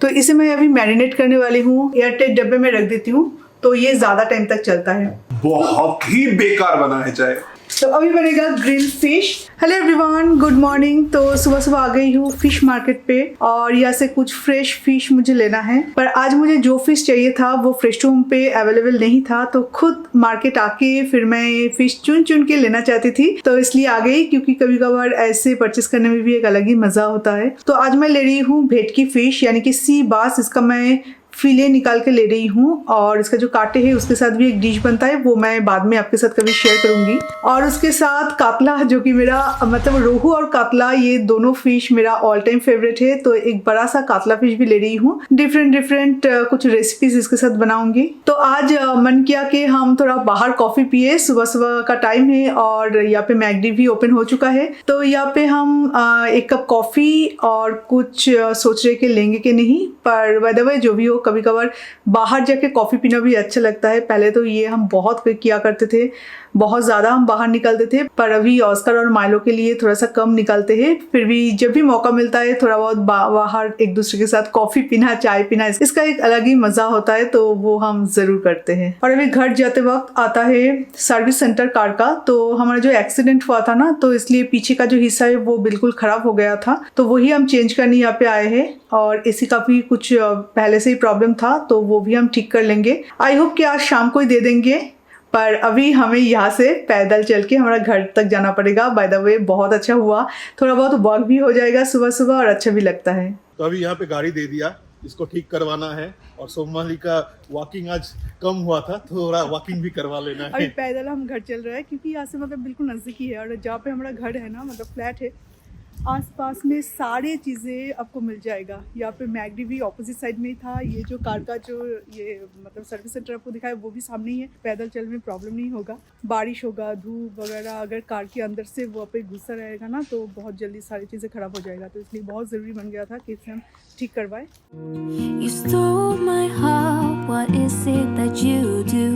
तो इसे मैं अभी मैरिनेट करने वाली हूँ। एयरटाइट डब्बे में रख देती हूँ तो ये ज़्यादा टाइम तक चलता है। बहुत ही बेकार बना है चाय। तो अभी बनेगा grill fish. Hello everyone, good morning. तो सुबह सुबह आ गई हूँ फिश मार्केट पे और यहाँ से कुछ फ्रेश फिश मुझे लेना है। पर आज मुझे जो फिश चाहिए था वो फ्रेश होम पे अवेलेबल नहीं था, तो खुद मार्केट आके फिर मैं फिश चुन चुन के लेना चाहती थी, तो इसलिए आ गई। क्योंकि कभी कभार ऐसे परचेस करने में भी एक अलग ही मजा होता है। तो आज मैं ले रही हूँ भेटकी फिश यानी कि सी बास। इसका मैं फिले निकाल के ले रही हूँ और इसका जो कांटे हैं उसके साथ भी एक डिश बनता है, वो मैं बाद में आपके साथ कभी शेयर करूंगी। और उसके साथ कातला, जो कि मेरा मतलब रोहू और कातला ये दोनों फिश मेरा ऑल टाइम फेवरेट है, तो एक बड़ा सा कातला फिश भी ले रही हूँ। डिफरेंट कुछ रेसिपीज इसके साथ बनाऊंगी। तो आज मन किया कि हम थोड़ा बाहर कॉफी पिए। सुबह सुबह का टाइम है और यहाँ पे मैगडी भी ओपन हो चुका है, तो यहाँ पे हम एक कप कॉफी और कुछ सोच रहे कि लेंगे कि नहीं। पर बाय द वे जो भी हो, कभी कभार बाहर जाके कॉफ़ी पीना भी अच्छा लगता है। पहले तो ये हम बहुत किया करते थे, बहुत ज़्यादा हम बाहर निकलते थे, पर अभी ऑस्कर और माइलो के लिए थोड़ा सा कम निकलते हैं। फिर भी जब भी मौका मिलता है थोड़ा बहुत बाहर एक दूसरे के साथ कॉफ़ी पीना, चाय पीना, इसका एक अलग ही मज़ा होता है, तो वो हम ज़रूर करते हैं। और अभी घर जाते वक्त आता है सर्विस सेंटर कार का। तो हमारा जो एक्सीडेंट हुआ था ना, तो इसलिए पीछे का जो हिस्सा है वो बिल्कुल ख़राब हो गया था, तो वही हम चेंज करने यहाँ पे आए हैं। और एसी का भी कुछ पहले से ही प्रॉब्लम था, तो वो भी हम ठीक कर लेंगे। आई होप कि आज शाम को ही दे देंगे। पर अभी हमें यहाँ से पैदल चल के हमारा घर तक जाना पड़ेगा। बाय द वे बहुत अच्छा हुआ, थोड़ा बहुत वॉक भी हो जाएगा सुबह सुबह और अच्छा भी लगता है। तो अभी यहाँ पे गाड़ी दे दिया, इसको ठीक करवाना है। और सोमाली का वॉकिंग आज कम हुआ था, थोड़ा वॉकिंग भी करवा लेना है। अभी पैदल हम घर चल रहे हैं क्योंकि यहाँ से मतलब बिल्कुल नज़दीकी है। और जहाँ पे हमारा घर है ना, मतलब फ्लैट है, आसपास में सारे चीज़ें आपको मिल जाएगा। यहाँ पे मैगडी भी ऑपोजिट साइड में ही था। ये जो कार का जो ये मतलब सर्विस सेंटर आपको दिखाया वो भी सामने ही है। पैदल चलने में प्रॉब्लम नहीं होगा। बारिश होगा, धूप वगैरह अगर कार के अंदर से वो पे घुसा रहेगा ना, तो बहुत जल्दी सारी चीज़ें ख़राब हो जाएगा। तो इसलिए बहुत ज़रूरी बन गया था कि इसे हम ठीक करवाएं। You stole my heart, what is it that you do?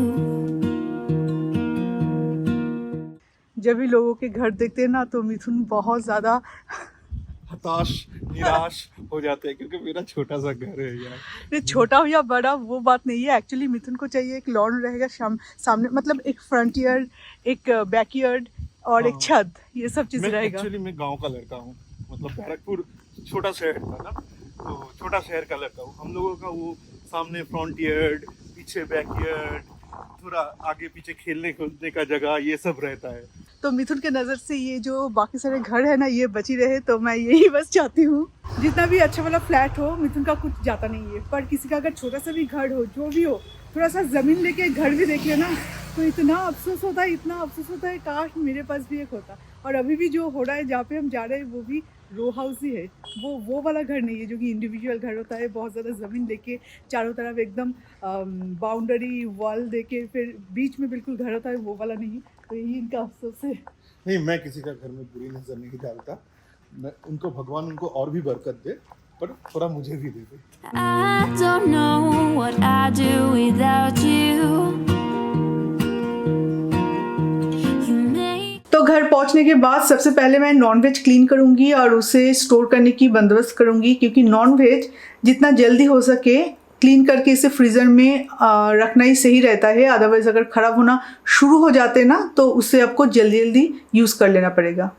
जब भी लोगों के घर देखते हैं ना, तो मिथुन बहुत ज़्यादा हताश निराश हो जाते हैं, क्योंकि मेरा छोटा सा घर है यार। ये छोटा हो या बड़ा वो बात नहीं है। एक्चुअली मिथुन को चाहिए एक लॉन रहेगा सामने, मतलब एक फ्रंट यार्ड, एक बैक यार्ड और एक छत, ये सब चीज़ रहेगा। एक्चुअली मैं गांव का लड़का हूँ, मतलब बैरकपुर छोटा शहर था ना, तो छोटा शहर का लड़का हूँ। हम लोगों का वो सामने फ्रंट यार्ड, पीछे बैक यार्ड, थोड़ा आगे पीछे खेलने कूदने का जगह, ये सब रहता है। तो मिथुन के नज़र से ये जो बाकी सारे घर है ना, ये बची रहे, तो मैं यही बस चाहती हूँ। जितना भी अच्छा वाला फ्लैट हो, मिथुन का कुछ जाता नहीं है। पर किसी का अगर छोटा सा भी घर हो, जो भी हो, थोड़ा सा ज़मीन लेके घर भी देख लेना, तो इतना अफसोस होता है, इतना अफसोस होता है, काश मेरे पास भी एक होता। और अभी भी जो हो रहा है, जहाँ पे हम जा रहे हैं, वो भी रो हाउस ही है। वो वाला घर नहीं है जो कि इंडिविजुअल घर होता है, बहुत ज़्यादा ज़मीन लेके चारों तरफ एकदम बाउंड्री वॉल देके फिर बीच में बिल्कुल घर होता है, वो वाला नहीं। तो यही इनका अफसोस है। नहीं, मैं किसी का घर में बुरी नजर नहीं डालता। मैं उनको, भगवान उनको और भी बरकत दे, पर थोड़ा मुझे भी दे दे। I don't know what I'd do without you. तो घर पहुंचने के बाद सबसे पहले मैं नॉनवेज क्लीन करूंगी और उसे स्टोर करने की बंदोबस्त करूंगी, क्योंकि नॉनवेज जितना जल्दी हो सके क्लीन करके इसे फ्रीज़र में रखना ही सही रहता है। अदरवाइज़ अगर ख़राब होना शुरू हो जाते हैं ना, तो उससे आपको जल्दी जल्दी यूज़ कर लेना पड़ेगा।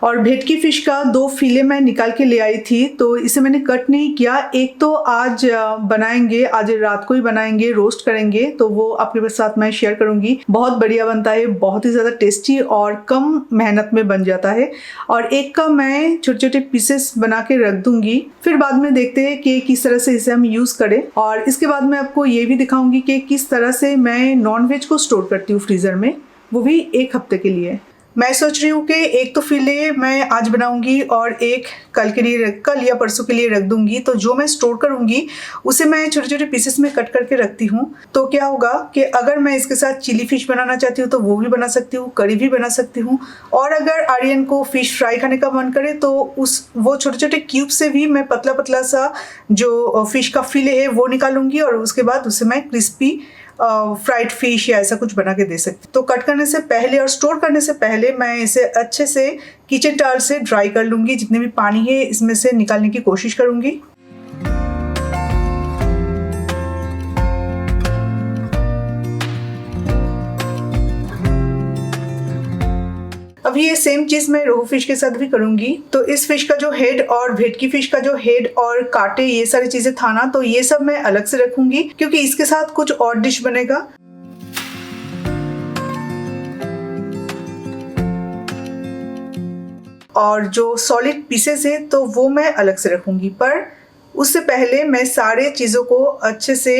और भेटकी फ़िश का 2 फिले मैं निकाल के ले आई थी, तो इसे मैंने कट नहीं किया। एक तो आज बनाएंगे, आज रात को ही बनाएंगे, रोस्ट करेंगे, तो वो आपके साथ मैं शेयर करूंगी। बहुत बढ़िया बनता है, बहुत ही ज़्यादा टेस्टी और कम मेहनत में बन जाता है। और एक का मैं छोटे छोटे पीसेस बना के रख दूंगी, फिर बाद में देखते हैं कि किस तरह से इसे हम यूज़ करें। और इसके बाद मैं आपको ये भी दिखाऊंगी कि किस तरह से मैं नॉनवेज को स्टोर करती हूँ फ्रीज़र में, वो भी 1 हफ्ते के लिए। मैं सोच रही हूँ कि एक तो फिले मैं आज बनाऊंगी और एक कल या परसों के लिए रख दूंगी। तो जो मैं स्टोर करूंगी उसे मैं छोटे छोटे पीसेस में कट करके रखती हूँ। तो क्या होगा कि अगर मैं इसके साथ चिली फिश बनाना चाहती हूँ तो वो भी बना सकती हूँ, करी भी बना सकती हूँ। और अगर आर्यन को फिश फ्राई खाने का मन करे तो वो छोटे छोटे क्यूब से भी मैं पतला पतला सा जो फिश का फिले है वो निकालूंगी और उसके बाद उसे मैं क्रिस्पी फ्राइड फिश या ऐसा कुछ बना के दे सकते। तो कट करने से पहले और स्टोर करने से पहले मैं इसे अच्छे से किचन टॉवल से ड्राई कर लूँगी। जितने भी पानी है इसमें से निकालने की कोशिश करूँगी। अभी ये सेम चीज़ मैं रोहू फिश के साथ भी करूँगी। तो इस फिश का जो हेड और भेटकी फिश का जो हेड और कांटे ये सारी चीज़ें था ना, तो ये सब मैं अलग से रखूँगी क्योंकि इसके साथ कुछ और डिश बनेगा। और जो सॉलिड पीसेस है तो वो मैं अलग से रखूँगी, पर उससे पहले मैं सारे चीज़ों को अच्छे से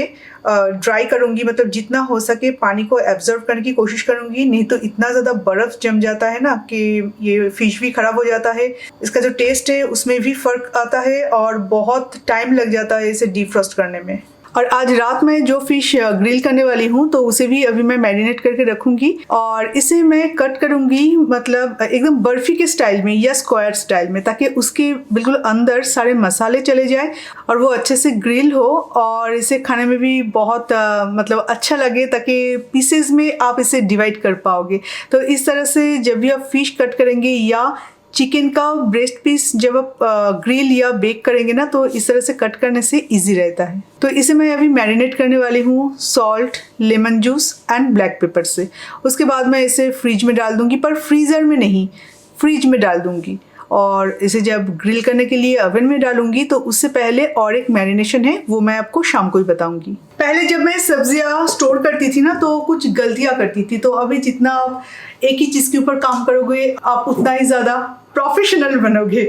ड्राई करूँगी। मतलब जितना हो सके पानी को एब्जॉर्ब करने की कोशिश करूँगी, नहीं तो इतना ज़्यादा बर्फ़ जम जाता है ना कि ये फ़िश भी ख़राब हो जाता है। इसका जो टेस्ट है उसमें भी फ़र्क आता है और बहुत टाइम लग जाता है इसे डीफ्रॉस्ट करने में। और आज रात में जो फिश ग्रिल करने वाली हूँ तो उसे भी अभी मैं मैरिनेट करके रखूँगी और इसे मैं कट करूँगी, मतलब एकदम बर्फ़ी के स्टाइल में या स्क्वायर स्टाइल में, ताकि उसके बिल्कुल अंदर सारे मसाले चले जाए और वो अच्छे से ग्रिल हो और इसे खाने में भी बहुत मतलब अच्छा लगे, ताकि पीसेस में आप इसे डिवाइड कर पाओगे। तो इस तरह से जब भी आप फिश कट करेंगे या चिकन का ब्रेस्ट पीस जब आप ग्रिल या बेक करेंगे ना, तो इस तरह से कट करने से इजी रहता है। तो इसे मैं अभी मैरिनेट करने वाली हूँ salt, lemon juice and black pepper से। उसके बाद मैं इसे फ्रिज में डाल दूँगी, पर फ्रीज़र में नहीं, फ्रिज में डाल दूँगी। और इसे जब ग्रिल करने के लिए ओवन में डालूंगी तो उससे पहले और एक मैरिनेशन है, वो मैं आपको शाम को ही बताऊंगी। पहले जब मैं सब्जियां स्टोर करती थी ना तो कुछ गलतियां करती थी, तो अभी जितना आप एक ही चीज़ के ऊपर काम करोगे आप उतना ही ज़्यादा प्रोफेशनल बनोगे।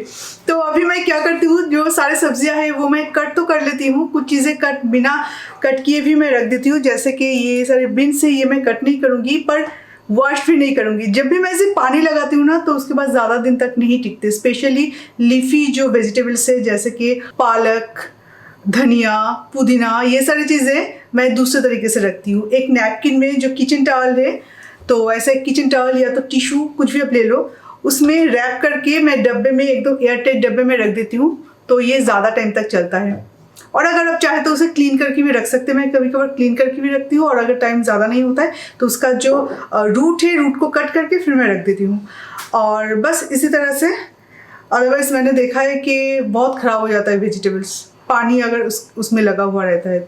तो अभी मैं क्या करती हूँ, जो सारे सब्जियां हैं वो मैं कट तो कर लेती हूँ, कुछ चीज़ें कट बिना कट किए भी मैं रख देती हूँ। जैसे कि ये सारे बीन्स से ये मैं कट नहीं करूँगी, पर वॉश भी नहीं करूँगी। जब भी मैं इसे पानी लगाती हूँ ना तो उसके बाद ज़्यादा दिन तक नहीं टिकते। स्पेशली लीफी जो वेजिटेबल्स है जैसे कि पालक, धनिया, पुदीना, ये सारी चीज़ें मैं दूसरे तरीके से रखती हूँ। एक नैपकिन में जो किचन टॉवल है, तो ऐसे किचन टॉवल या तो टिशू कुछ भी आप ले लो, उसमें रैप करके मैं डब्बे में, एक दो एयरटाइट डब्बे में रख देती हूँ, तो ये ज़्यादा टाइम तक चलता है। और अगर आप चाहे तो उसे क्लीन करके भी रख सकते हैं। मैं कभी कभार क्लीन करके भी रखती हूँ, और अगर टाइम ज़्यादा नहीं होता है तो उसका जो रूट है, रूट को कट करके फिर मैं रख देती हूँ। और बस इसी तरह से, अदरवाइज़ मैंने देखा है कि बहुत ख़राब हो जाता है वेजिटेबल्स, पानी अगर उसमें लगा हुआ रहता है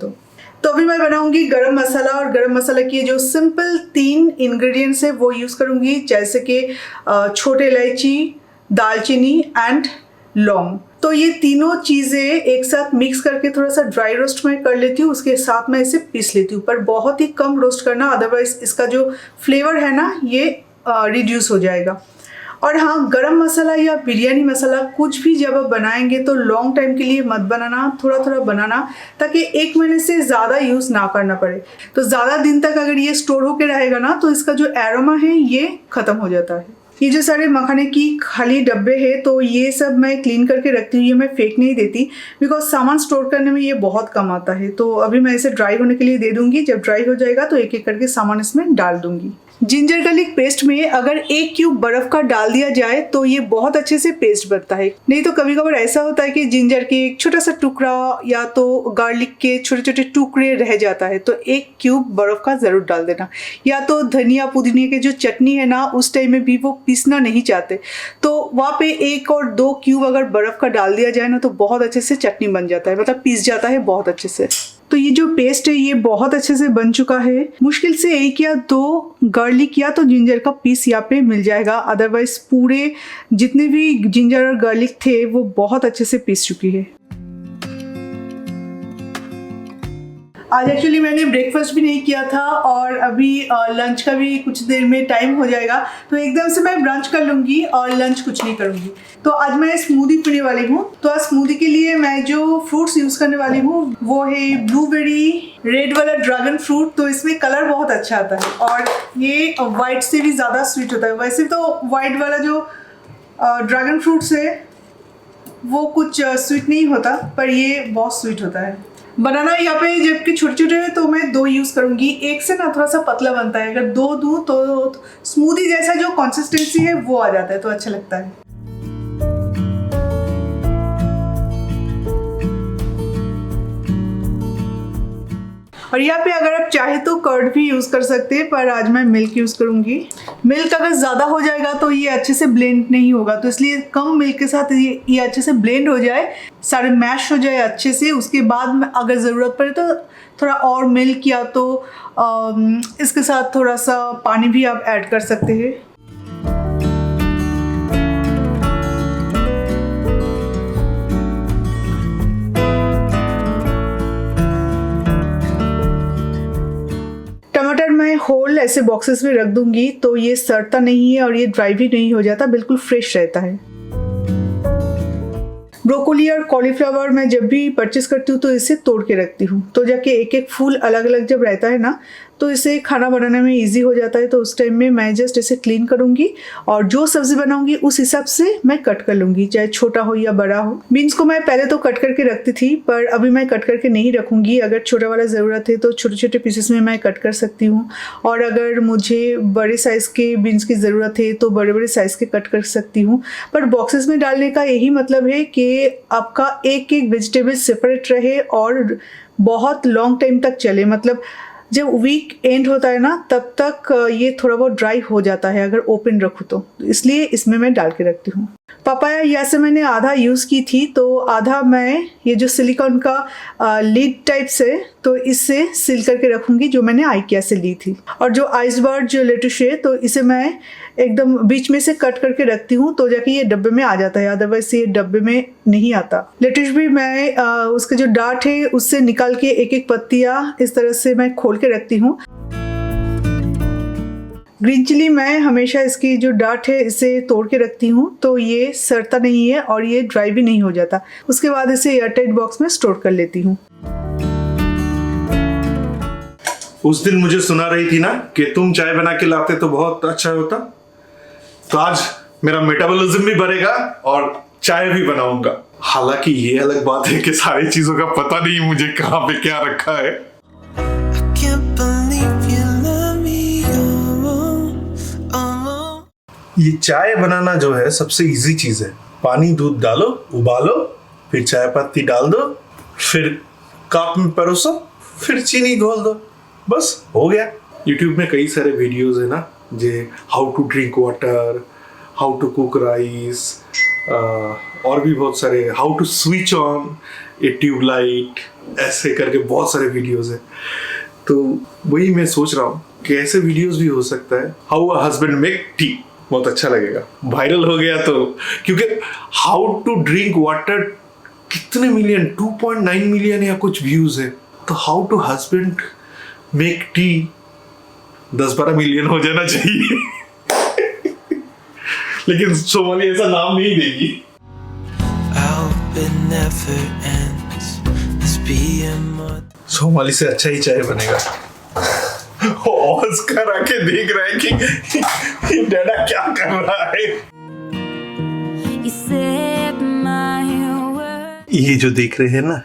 तो अभी मैं बनाऊंगी गरम मसाला। और गरम मसाला की जो सिंपल 3 इंग्रेडिएंट्स है वो यूज़ करूंगी, जैसे कि छोटे इलायची, दालचीनी एंड लौंग। तो ये तीनों चीज़ें एक साथ मिक्स करके थोड़ा सा ड्राई रोस्ट मैं कर लेती हूँ, उसके साथ मैं इसे पीस लेती हूँ, पर बहुत ही कम रोस्ट करना, अदरवाइज इसका जो फ्लेवर है ना ये रिड्यूस हो जाएगा। और हाँ, गरम मसाला या बिरयानी मसाला कुछ भी जब आप बनाएंगे तो लॉन्ग टाइम के लिए मत बनाना, थोड़ा थोड़ा बनाना, ताकि 1 महीने से ज़्यादा यूज़ ना करना पड़े। तो ज़्यादा दिन तक अगर ये स्टोर होकर रहेगा ना तो इसका जो एरोमा है ये ख़त्म हो जाता है। ये जो सारे मखाने की खाली डब्बे हैं तो ये सब मैं क्लीन करके रखती हूँ, ये मैं फेंक नहीं देती, बिकॉज सामान स्टोर करने में ये बहुत कम आता है। तो अभी मैं इसे ड्राई होने के लिए दे दूँगी। जब ड्राई हो जाएगा तो एक एक करके सामान इसमें डाल दूँगी। जिंजर गार्लिक पेस्ट में अगर 1 क्यूब बर्फ का डाल दिया जाए तो ये बहुत अच्छे से पेस्ट बनता है। नहीं तो कभी कभार ऐसा होता है कि जिंजर के एक छोटा सा टुकड़ा या तो गार्लिक के छोटे छोटे टुकड़े रह जाता है, तो 1 क्यूब बर्फ का ज़रूर डाल देना। या तो धनिया पुदीने की जो चटनी है ना, उस टाइम में भी वो पीसना नहीं चाहते तो वहाँ पे 1 और 2 क्यूब अगर बर्फ का डाल दिया जाए ना तो बहुत अच्छे से चटनी बन जाता है, मतलब पीस जाता है बहुत अच्छे से। तो ये जो पेस्ट है ये बहुत अच्छे से बन चुका है। मुश्किल से 1 या 2 गार्लिक या तो जिंजर का पीस यहाँ पे मिल जाएगा, अदरवाइज पूरे जितने भी जिंजर और गार्लिक थे वो बहुत अच्छे से पीस चुकी है। आज एक्चुअली मैंने ब्रेकफास्ट भी नहीं किया था और अभी लंच का भी कुछ देर में टाइम हो जाएगा, तो एकदम से मैं ब्रंच कर लूँगी और लंच कुछ नहीं करूँगी। तो आज मैं स्मूदी पीने वाली हूँ। तो आज स्मूदी के लिए मैं जो फ्रूट्स यूज़ करने वाली हूँ वो है ब्लूबेरी, रेड वाला ड्रैगन फ्रूट। तो इसमें कलर बहुत अच्छा आता है और ये वाइट से भी ज़्यादा स्वीट होता है। वैसे तो वाइट वाला जो ड्रैगन फ्रूट्स है वो कुछ स्वीट नहीं होता, पर ये बहुत स्वीट होता है। बनाना यहाँ पे जबकि छोटे छोटे है तो मैं 2 यूज़ करूँगी। एक से ना थोड़ा सा पतला बनता है, अगर 2 दूँ तो स्मूदी जैसा जो कंसिस्टेंसी है वो आ जाता है, तो अच्छा लगता है। और यहाँ पे अगर आप चाहे तो कर्ड भी यूज़ कर सकते हैं, पर आज मैं मिल्क यूज़ करूँगी। मिल्क अगर ज़्यादा हो जाएगा तो ये अच्छे से ब्लेंड नहीं होगा, तो इसलिए कम मिल्क के साथ ये अच्छे से ब्लेंड हो जाए, सारे मैश हो जाए अच्छे से। उसके बाद में अगर ज़रूरत पड़े तो थोड़ा और मिल्क या तो इसके साथ थोड़ा सा पानी भी आप ऐड कर सकते हैं। टमाटर मैं होल ऐसे बॉक्सेस में रख दूंगी तो ये सड़ता नहीं है और ये ड्राई भी नहीं हो जाता, बिल्कुल फ्रेश रहता है। ब्रोकोली और कॉलीफ्लावर मैं जब भी परचेस करती हूँ तो इसे तोड़ के रखती हूँ, तो जाके एक एक फूल अलग अलग जब रहता है ना तो इसे खाना बनाने में इजी हो जाता है। तो उस टाइम में मैं जस्ट इसे क्लीन करूँगी और जो सब्ज़ी बनाऊँगी उस हिसाब से मैं कट कर लूँगी, चाहे छोटा हो या बड़ा हो। बीन्स को मैं पहले तो कट करके रखती थी, पर अभी मैं कट करके नहीं रखूँगी। अगर छोटा वाला ज़रूरत है तो छोटे छोटे पीसेस में मैं कट कर सकती हूँ, और अगर मुझे बड़े साइज़ के बीन्स की ज़रूरत है तो बड़े बड़े साइज़ के कट कर सकती हूँ। पर बॉक्सेस में डालने का यही मतलब है कि आपका एक एक वेजिटेबल सेपरेट रहे और बहुत लॉन्ग टाइम तक चले। मतलब जब वीक एंड होता है ना तब तक ये थोड़ा बहुत ड्राई हो जाता है अगर ओपन रखूँ तो, इसलिए इसमें मैं डाल के रखती हूँ। पापाया यहाँ से मैंने आधा यूज़ की थी, तो आधा मैं ये जो सिलिकॉन का लिड टाइप से, तो इससे सील करके रखूँगी जो मैंने आइकिया से ली थी। और जो आइसबर्ग जो लेटुस है तो इसे मैं एकदम बीच में से कट करके रखती हूँ तो जाके ये डब्बे में आ जाता है, अदरवाइज ये डब्बे में नहीं आता। लेटुस भी मैं उसके जो डांट है उससे निकाल के एक एक पत्तियाँ इस तरह से मैं खोल के रखती हूँ। ग्रीन चिली मैं हमेशा इसकी जो डांट है इसे तोड़ के रखती हूँ तो ये सड़ता नहीं है और ये ड्राई भी नहीं हो जाता। उसके बाद इसे एयरटाइट बॉक्स में स्टोर कर लेती हूँ। उस दिन मुझे सुना रही थी ना कि तुम चाय बना के लाते तो बहुत अच्छा होता, तो आज मेरा मेटाबॉलिज्म भी बढ़ेगा और चाय भी बनाऊंगा। हालांकि ये अलग बात है कि सारी चीजों का पता नहीं मुझे कहाँ पे क्या रखा है। ये चाय बनाना जो है सबसे इजी चीज है। पानी दूध डालो, उबालो, फिर चाय पत्ती डाल दो, फिर कप में परोसो, फिर चीनी घोल दो, बस हो गया। YouTube में कई सारे वीडियोस है ना, जे how to drink water, how to cook rice, और भी बहुत सारे, how to switch on a tubelight, ऐसे करके बहुत सारे वीडियोस है। तो वही मैं सोच रहा हूँ कि ऐसे वीडियोस भी हो सकता है। How a husband make tea, बहुत अच्छा लगेगा, वायरल हो गया तो। क्योंकि हाउ टू ड्रिंक वाटर कितने मिलियन, 2.9 मिलियन या कुछ व्यूज है, तो how to husband make tea 10-12 million हो जाना चाहिए। लेकिन सोमाली ऐसा नाम नहीं देगी। सोमाली से अच्छा ही चाय बनेगा। ऑस्कर आके देख रहा है कि डैडा क्या कर रहा है। ये जो देख रहे हैं ना,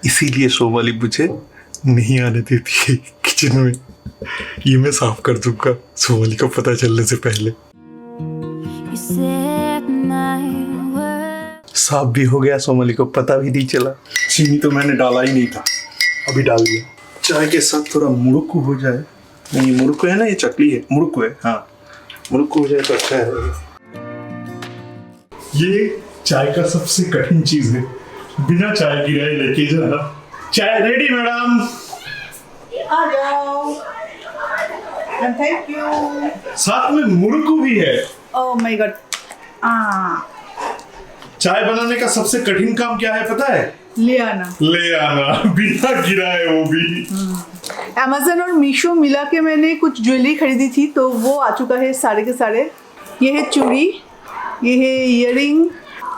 इसीलिए सोमाली मुझे नहीं आने देती है किचन में। ये मैं साफ कर दूंगा सोमाली को पता चलने से पहले। साफ भी हो गया, सोमाली को पता भी नहीं चला। चीनी तो मैंने डाला ही नहीं था, अभी डाल दिया। चाय के साथ थोड़ा मुरुक्कू हो जाए, नहीं मुरुक्कू है ना, ये चकली है, मुरुक्कू है, हाँ मुरुक्कू हो जाए तो अच्छा है। ये चाय का सबसे कठिन चीज है, बिना चाय गिराए लेके जाना। चाय रेडी मैडम, आ जाओ। Thank you. साथ में मुरुक्कू भी है। Oh my God. चाय बनाने का सबसे कठिन काम क्या है पता है? ले आना बिना गिराए, वो भी। Amazon और मीशो मिला के मैंने कुछ ज्वेलरी खरीदी थी तो वो आ चुका है सारे के सारे। ये है चूड़ी, ये है इयररिंग।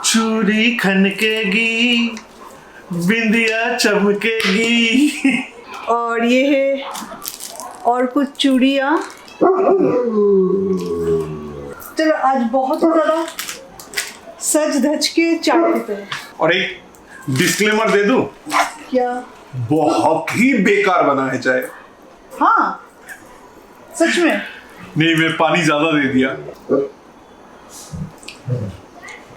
चूड़ी खनकेगी, बिंदिया चमकेगी। और ये है और कुछ चूड़ियाँ। चलो आज बहुत ही ज़्यादा सज धज के चाय पीते हैं। और एक डिस्क्लेमर दे दूं? क्या? बहुत ही बेकार बना है चाय। हाँ सच में? नहीं, मैं पानी ज्यादा दे दिया।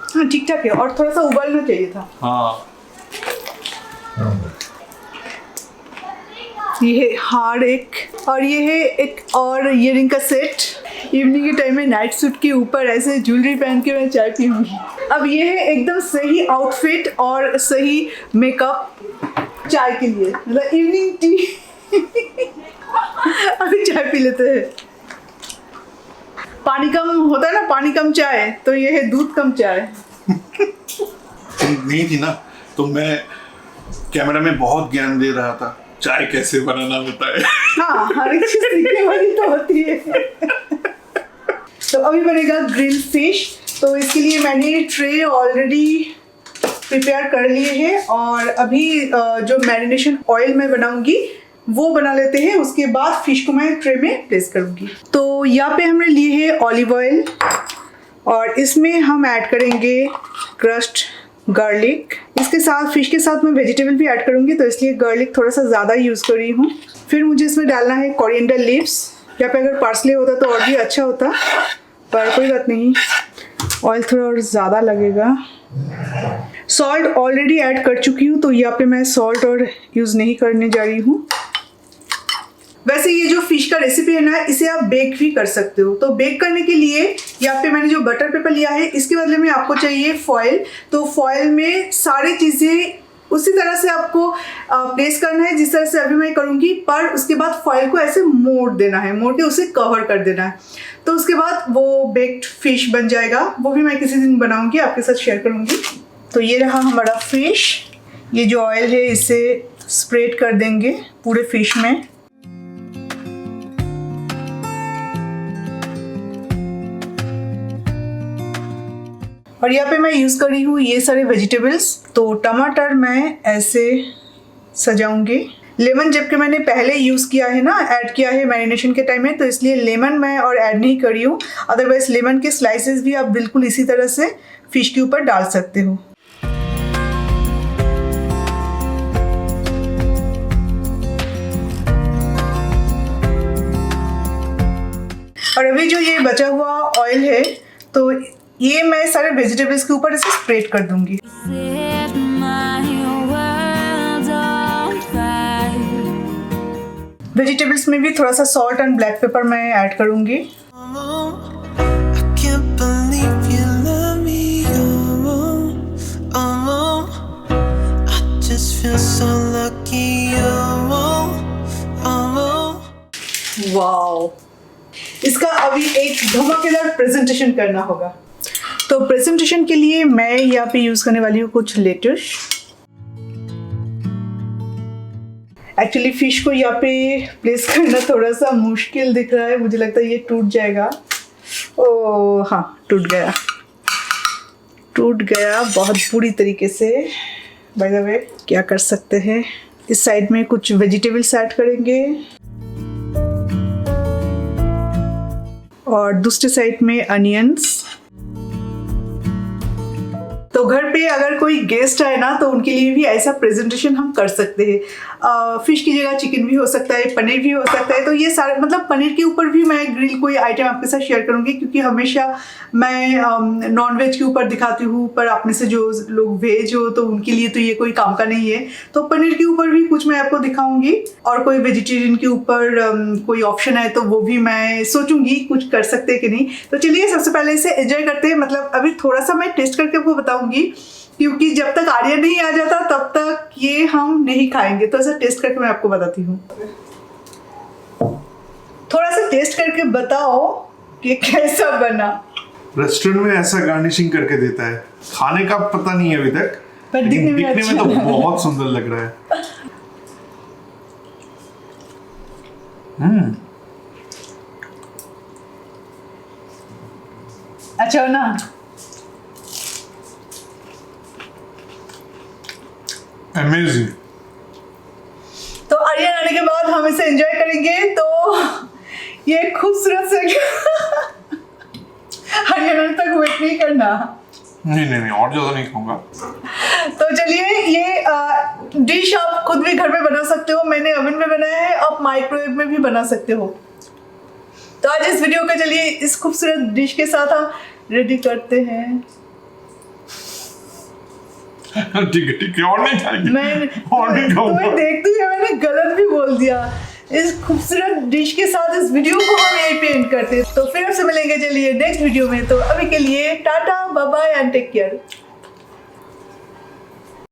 हाँ ठीक ठाक है, और थोड़ा सा उबालना चाहिए था। हाँ ये है हार एक, और ये है एक और ईयरिंग का सेट। इवनिंग के टाइम में नाइट सूट के ऊपर ऐसे ज्वेलरी पहन के मैं चाय पीऊंगी। अब ये है एकदम सही आउटफिट और सही मेकअप चाय के लिए, मतलब इवनिंग टी। अभी चाय पी लेते हैं। पानी कम होता है ना, पानी कम चाय, तो ये है दूध कम चाय। नहीं थी ना तो मैं कैमरा में बहुत ज्ञान दे रहा था, चाय कैसे बनाना होता है। हाँ, हर एक चीज सीखने वाली तो होती है। तो अभी बनेगा ग्रिल फिश। तो इसके लिए मैंने ट्रे ऑलरेडी प्रिपेयर कर लिए हैं, और अभी जो मैरिनेशन ऑयल मैं बनाऊंगी वो बना लेते हैं। उसके बाद फिश को मैं ट्रे में प्लेस करूंगी। तो यहाँ पे हमने लिए है ऑलिव ऑयल, और इसमें हम ऐड करेंगे क्रश्ड गार्लिक। इसके साथ फिश के साथ मैं वेजिटेबल भी ऐड करूंगी, तो इसलिए गार्लिक थोड़ा सा ज़्यादा यूज़ कर रही हूँ। फिर मुझे इसमें डालना है कोरिएंडर लीव्स। यहाँ पे अगर पार्सले होता तो और भी अच्छा होता, पर कोई बात नहीं, ऑयल थोड़ा और ज़्यादा लगेगा। सॉल्ट ऑलरेडी ऐड कर चुकी हूँ, तो यहाँ पे मैं सॉल्ट और यूज़ नहीं करने जा रही हूँ। वैसे ये जो फिश का रेसिपी है ना, इसे आप बेक भी कर सकते हो। तो बेक करने के लिए यहाँ पे मैंने जो बटर पेपर लिया है, इसके बदले में आपको चाहिए फॉयल। तो फॉयल में सारी चीज़ें उसी तरह से आपको प्लेस करना है जिस तरह से अभी मैं करूँगी, पर उसके बाद फॉयल को ऐसे मोड़ देना है, मोड़ के उसे कवर कर देना है। तो उसके बाद वो बेक्ड फिश बन जाएगा। वो भी मैं किसी दिन बनाऊँगी, आपके साथ शेयर करूँगी। तो ये रहा हमारा फिश। ये जो ऑयल है इसे स्प्रेड कर देंगे पूरे फिश में। और यहाँ पे मैं यूज़ कर रही हूँ ये सारे वेजिटेबल्स। तो टमाटर मैं ऐसे सजाऊंगी। लेमन जबकि मैंने पहले यूज़ किया है ना, ऐड किया है मैरिनेशन के टाइम में, तो इसलिए लेमन मैं और ऐड नहीं कर रही हूँ। अदरवाइज लेमन के स्लाइसेस भी आप बिल्कुल इसी तरह से फिश के ऊपर डाल सकते हो। और अभी जो ये बचा हुआ ऑयल है, तो ये मैं सारे वेजिटेबल्स के ऊपर इसे स्प्रेड कर दूंगी। वेजिटेबल्स में भी थोड़ा सा सॉल्ट एंड ब्लैक पेपर मैं ऐड करूंगी। वाओ, इसका अभी एक धमाकेदार प्रेजेंटेशन करना होगा। तो प्रेजेंटेशन के लिए मैं यहाँ पे यूज करने वाली हूँ कुछ लेटस। एक्चुअली फिश को यहाँ पे प्लेस करना थोड़ा सा मुश्किल दिख रहा है, मुझे लगता है ये टूट जाएगा। ओ हाँ, टूट गया बहुत बुरी तरीके से। बाय द वे क्या कर सकते हैं, इस साइड में कुछ वेजिटेबल्स ऐड करेंगे और दूसरे साइड में अनियंस। तो घर पे अगर कोई गेस्ट आए ना, तो उनके लिए भी ऐसा प्रेजेंटेशन हम कर सकते हैं। फिश की जगह चिकन भी हो सकता है, पनीर भी हो सकता है। तो ये सारे मतलब पनीर के ऊपर भी मैं ग्रिल कोई आइटम आपके साथ शेयर करूंगी, क्योंकि हमेशा मैं नॉन वेज के ऊपर दिखाती हूँ, पर आप में से जो लोग वेज हो तो उनके लिए तो ये कोई काम का नहीं है। तो पनीर के ऊपर भी कुछ मैं आपको दिखाऊंगी, और कोई वेजिटेरियन के ऊपर कोई ऑप्शन है तो वो भी मैं सोचूंगी कुछ कर सकते हैं कि नहीं। तो चलिए सबसे पहले इसे एंजॉय करते हैं। मतलब अभी थोड़ा सा मैं टेस्ट करके आपको बताऊंगी, क्योंकि जब तक आर्यन नहीं आ जाता तब तक ये हम नहीं खाएंगे। तो ऐसा टेस्ट करके मैं आपको बताती हूँ। थोड़ा सा टेस्ट करके बताओ कि कैसा बना। रेस्टोरेंट में ऐसा गार्निशिंग करके देता है, खाने का पता नहीं है अभी तक, पर दिखने में अच्छा तो बहुत सुंदर लग रहा है। अच्छा हो ना? अमेजिंग। तो आर्यन आने के बाद हम इसे एंजॉय करेंगे। तो ये खूबसूरत से आर्यन आने तक वेट नहीं करना। नहीं और ज्यादा नहीं खाऊंगा। तो चलिए, ये डिश आप खुद भी घर में बना सकते हो। मैंने ओवन में बनाया है, आप माइक्रोवेव में भी बना सकते हो। तो आज इस वीडियो का चलिए इस खूबसूरत डिश के साथ हम रेडी करते हैं। ठीक है और नहीं खाएंगे। और नहीं तुम्हें खाऊंगा। देखते हुए मैंने गलत भी बोल दिया। इस खूबसूरत डिश के साथ इस वीडियो को हम यहीं पे एंड करते हैं। तो फिर आपसे मिलेंगे चलिए नेक्स्ट वीडियो में। तो अभी के लिए ta-ta bye bye and take care.